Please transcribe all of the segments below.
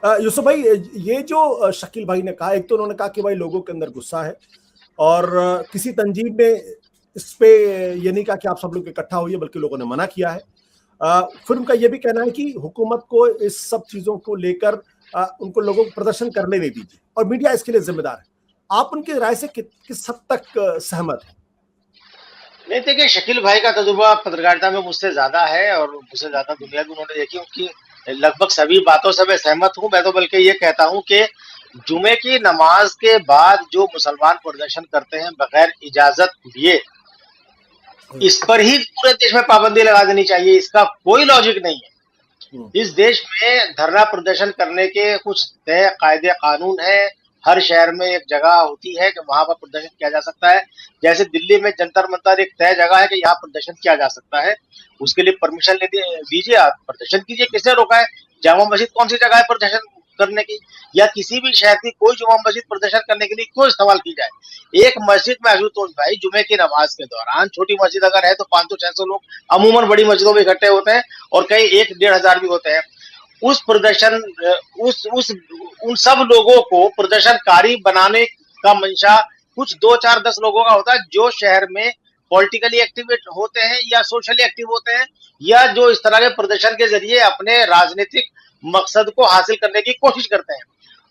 यूसुफ भाई, ये जो शकील भाई ने कहा, एक तो उन्होंने कहा कि भाई लोगों के अंदर गुस्सा है, और किसी तंजीम ने इस पे ये नहीं कहा कि आप सब लोग इकट्ठा होइए, बल्कि लोगों ने मना किया है। फिर उनका ये भी कहना है कि हुकूमत को इस सब चीजों को लेकर उनको लोगों को प्रदर्शन करने दे दीजिए, और मीडिया इसके लिए जिम्मेदार है। आप उनकी राय से किस हद तक सहमत हैं? नहीं, देखिए शकील भाई का तजुर्बा पत्रकारिता में मुझसे ज्यादा है और मुझसे ज्यादा दुनिया भी उन्होंने देखी। उनकी लगभग सभी बातों से मैं सहमत हूँ। मैं तो बल्कि ये कहता हूँ कि जुमे की नमाज के बाद जो मुसलमान प्रदर्शन करते हैं बगैर इजाजत लिए, इस पर ही पूरे देश में पाबंदी लगा देनी चाहिए। इसका कोई लॉजिक नहीं है। इस देश में धरना प्रदर्शन करने के कुछ तय कायदे कानून हैं। हर शहर में एक जगह होती है कि वहां पर प्रदर्शन किया जा सकता है। जैसे दिल्ली में जंतर मंतर एक तय जगह है कि यहाँ प्रदर्शन किया जा सकता है। उसके लिए परमिशन ले दीजिए, आप प्रदर्शन कीजिए। किसने रोका है? जामा मस्जिद कौन सी जगह है प्रदर्शन करने की? या किसी भी शहर की कोई जुमा मस्जिद प्रदर्शन करने के लिए क्यों इस्तेमाल की जाए? एक मस्जिद में आशुतोष भाई, जुमे की नमाज के दौरान छोटी मस्जिद अगर है तो 500-600 लोग अमूमन बड़ी मस्जिदों में इकट्ठे होते हैं, और कई 1-1,500 भी होते हैं। उस प्रदर्शन उस उन सब लोगों को प्रदर्शनकारी बनाने का मंशा कुछ 2-4-10 लोगों का होता है, जो शहर में पॉलिटिकली एक्टिव होते हैं या सोशली एक्टिव होते हैं, या जो इस तरह के प्रदर्शन के जरिए अपने राजनीतिक मकसद को हासिल करने की कोशिश करते हैं।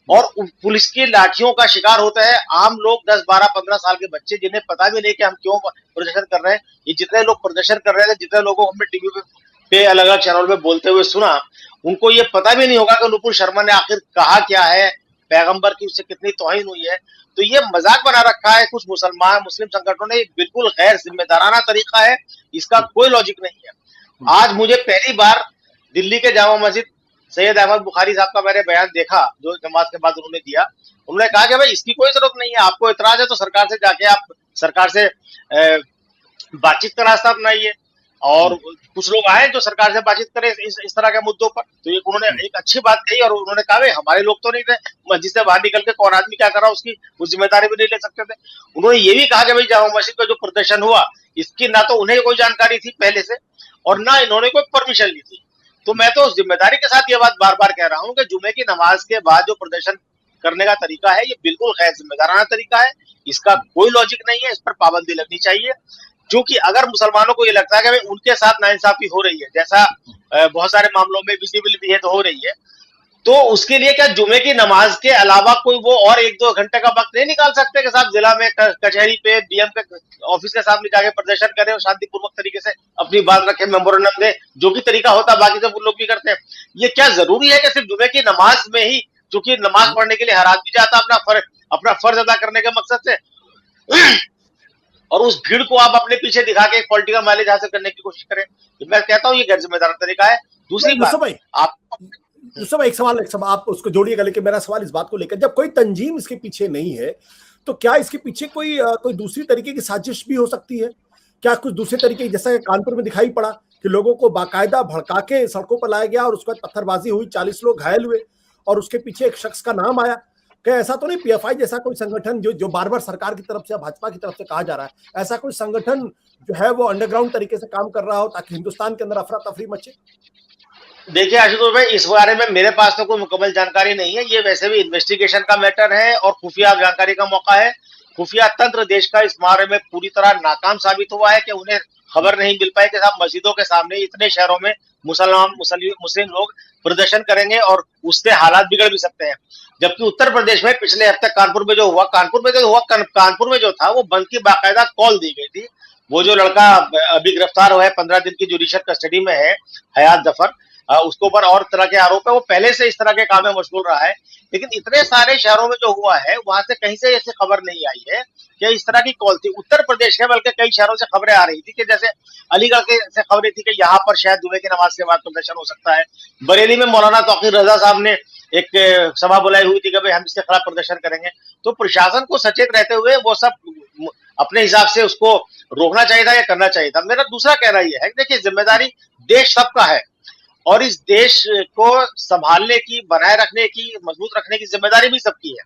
और पुलिस की लाठियों का शिकार होते हैं आम लोग, 10-12-15 साल के बच्चे, जिन्हें पता भी नहीं कि हम क्यों प्रदर्शन कर रहे हैं। ये जितने लोग प्रदर्शन कर रहे थे, जितने लोगों को हमने टीवी पे अलग अलग चैनल में बोलते हुए सुना, उनको ये पता भी नहीं होगा कि नुपुर शर्मा ने आखिर कहा क्या है, पैगंबर की उससे कितनी तौहीन हुई है। तो ये मजाक बना रखा है कुछ मुस्लिम संगठनों ने। बिल्कुल गैर जिम्मेदाराना तरीका है, इसका कोई लॉजिक नहीं है। आज मुझे पहली बार दिल्ली के जामा मस्जिद सैयद अहमद बुखारी साहब का मैंने बयान देखा, जो नमाज के बाद उन्होंने दिया। उन्होंने कहा कि भाई इसकी कोई जरूरत नहीं है, आपको इतराज है तो सरकार से जाके आप सरकार से बातचीत का रास्ता अपनाइए, और कुछ लोग आए जो सरकार से बातचीत करें इस तरह के मुद्दों पर। तो ये उन्होंने एक अच्छी बात कही, और उन्होंने कहा हमारे लोग तो नहीं थे, मस्जिद से बाहर निकल के कौन आदमी क्या कर रहा उसकी वो जिम्मेदारी भी नहीं ले सकते थे। उन्होंने ये भी कहा कि भाई जामा मस्जिद का जो प्रदर्शन हुआ, इसकी ना तो उन्हें कोई जानकारी थी पहले से, और ना इन्होंने कोई परमिशन ली थी। तो मैं तो जिम्मेदारी के साथ ये बात बार बार कह रहा हूँ कि जुमे की नमाज के बाद जो प्रदर्शन करने का तरीका है, ये बिल्कुल गैर जिम्मेदाराना तरीका है। इसका कोई लॉजिक नहीं है, इस पर पाबंदी लगनी चाहिए। क्योंकि अगर मुसलमानों को ये लगता है कि भाई उनके साथ नाइंसाफी हो रही है, जैसा बहुत सारे मामलों में विजिबल भी है तो हो रही है, तो उसके लिए क्या जुमे की नमाज के अलावा कोई वो और 1-2 घंटे का वक्त नहीं निकाल सकते कि साहब जिला में कचहरी पे डीएम के ऑफिस के सामने जाके प्रदर्शन करें और शांतिपूर्वक तरीके से अपनी बात रखें, मेमोरेंडम दे, जो भी तरीका होता है बाकी सब लोग भी करते हैं। ये क्या जरूरी है कि सिर्फ जुमे की नमाज में ही, क्योंकि नमाज पढ़ने के लिए हर आदमी जाता अपना फर्ज अदा करने के मकसद से, और उस भीड़ को आप अपने पीछे दिखा के एक पॉलिटिकल माइलेज हासिल करने की कोशिश करें। तो मैं कहता हूँ ये गैर जिम्मेदार तरीका है। दूसरी बात, आप एक सवाल आप उसको जोड़िएगा, लेकिन मेरा सवाल इस बात को लेकर, जब कोई तंजीम इसके पीछे नहीं है, तो क्या इसके पीछे कोई दूसरी तरीके की साजिश भी हो सकती है? क्या कुछ दूसरे तरीके, जैसा कानपुर में दिखाई पड़ा कि लोगों को बाकायदा भड़का के सड़कों पर लाया गया और उसके बाद पत्थरबाजी हुई, 40 लोग घायल हुए, और उसके पीछे एक शख्स का नाम आया? क्या ऐसा तो नहीं पीएफआई जैसा कोई संगठन जो बार बार सरकार की तरफ से, भाजपा की तरफ से कहा जा रहा है, ऐसा कोई संगठन जो है वो अंडरग्राउंड तरीके से काम कर रहा हो ताकि हिंदुस्तान के अंदर अफरा तफरी मचे? देखिए आशुतोष भाई, इस बारे में मेरे पास तो कोई मुकम्मल जानकारी नहीं है। ये वैसे भी इन्वेस्टिगेशन का मैटर है और खुफिया जानकारी का मौका है। खुफिया तंत्र देश का इस मामले में पूरी तरह नाकाम साबित हुआ है कि उन्हें खबर नहीं मिल पाई कि साहब मस्जिदों के सामने इतने शहरों में मुस्लिम लोग प्रदर्शन करेंगे और उससे हालात बिगड़ भी सकते हैं। जबकि उत्तर प्रदेश में पिछले हफ्ते कानपुर में कानपुर में जो था वो बंद की बाकायदा कॉल दी गई थी। वो जो लड़का अभी गिरफ्तार हुआ है, 15 दिन की जुडिशियल कस्टडी में है, हयात जफर, उसके ऊपर और तरह के आरोप है। वो पहले से इस तरह के काम में मशगूल रहा है। लेकिन इतने सारे शहरों में जो हुआ है, वहां से कहीं से ऐसी खबर नहीं आई है कि इस तरह की कॉल थी। उत्तर प्रदेश के बल्कि कई शहरों से खबरें आ रही थी कि जैसे अलीगढ़ के से खबरें थी कि यहाँ पर शायद जुमे की नमाज के बाद प्रदर्शन हो सकता है। बरेली में मौलाना तौकीर रजा साहब ने एक सभा बुलाई हुई थी कि भाई हम इसके खिलाफ प्रदर्शन करेंगे। तो प्रशासन को सचेत रहते हुए वो सब अपने हिसाब से उसको रोकना चाहिए था या करना चाहिए था। मेरा दूसरा कहना यह है कि देखिए, जिम्मेदारी देश सबका है, और इस देश को संभालने की, बनाए रखने की, मजबूत रखने की जिम्मेदारी भी सबकी है।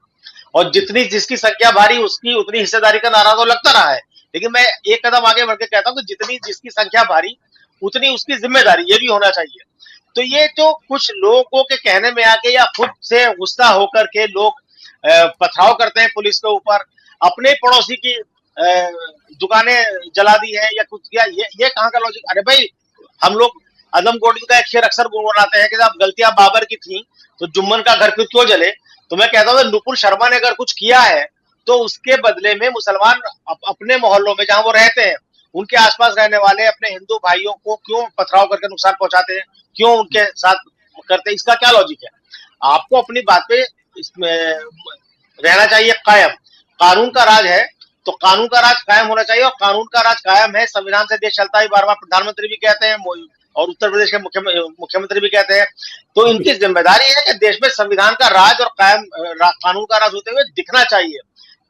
और जितनी जिसकी संख्या भारी, उसकी उतनी हिस्सेदारी का नारा तो लगता रहा है। लेकिन मैं एक कदम आगे बढ़ के कहता हूं कि जितनी जिसकी संख्या भारी, उतनी उसकी जिम्मेदारी, ये भी होना चाहिए। तो ये जो कुछ लोगों के कहने में आके या खुद से गुस्सा होकर के लोग पथराव करते हैं पुलिस के ऊपर, अपने पड़ोसी की दुकानें जला दी है या कुछ किया, ये कहाँ का लॉजिक? अरे भाई, हम लोग आदम गोडी का एक शेर अक्सर गुनगुनाते हैं कि साहब गलतियां बाबर की थी तो जुम्मन का घर क्यों जले। तो मैं कहता हूँ नुपुर शर्मा ने अगर कुछ किया है तो उसके बदले में मुसलमान अपने मोहल्लों में जहां वो रहते हैं उनके आसपास रहने वाले अपने हिंदू भाइयों को क्यों पथराव करके नुकसान पहुंचाते हैं, क्यों उनके साथ करते हैं? इसका क्या लॉजिक है? आपको अपनी बात पे इसमें रहना चाहिए कायम। कानून का राज है तो कानून का राज कायम होना चाहिए, और कानून का राज कायम है, संविधान से देश चलता है, बार बार प्रधानमंत्री भी कहते हैं और उत्तर प्रदेश के मुख्यमंत्री भी कहते हैं। तो इनकी जिम्मेदारी है कि देश में संविधान का राज और कायम कानून का राज होते हुए दिखना चाहिए।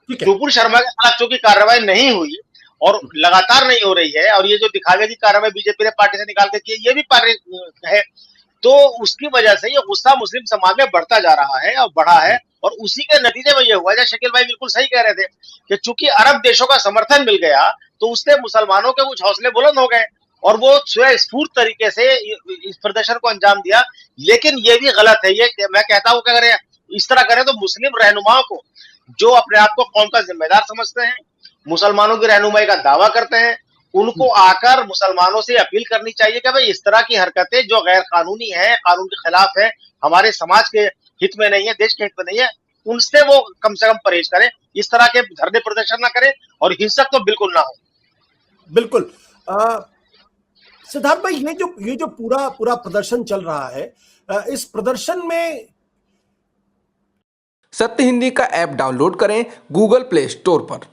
नुपुर शर्मा के खिलाफ चूंकि कार्रवाई नहीं हुई और लगातार नहीं हो रही है, और ये जो दिखावे की कार्रवाई बीजेपी ने पार्टी से निकाल के की ये भी पार्टी है, तो उसकी वजह से ये गुस्सा मुस्लिम समाज में बढ़ता जा रहा है और बढ़ा है, और उसी के नतीजे में ये हुआ। जैसे शकील भाई बिल्कुल सही कह रहे थे कि चूंकि अरब देशों का समर्थन मिल गया तो उससे मुसलमानों के कुछ हौसले बुलंद हो गए और वो स्वस्फूर्त तरीके से इस प्रदर्शन को अंजाम दिया। लेकिन ये भी गलत है, ये मैं कहता हूं कि अगर इस तरह करें तो मुस्लिम रहनुमाओं को, जो अपने आप को कौम का जिम्मेदार समझते हैं, मुसलमानों की रहनुमाई का दावा करते हैं, उनको आकर मुसलमानों से अपील करनी चाहिए कि भाई इस तरह की हरकतें जो गैर कानूनी है, कानून के खिलाफ है, हमारे समाज के हित में नहीं है, देश के हित में नहीं है, उनसे वो कम से कम परहेज करें, इस तरह के धरने प्रदर्शन ना करें, और हिंसक तो बिल्कुल ना हो। बिल्कुल। सिद्धार्थ भाई, ये जो पूरा प्रदर्शन चल रहा है, इस प्रदर्शन में सत्य हिंदी का ऐप डाउनलोड करें गूगल प्ले स्टोर पर।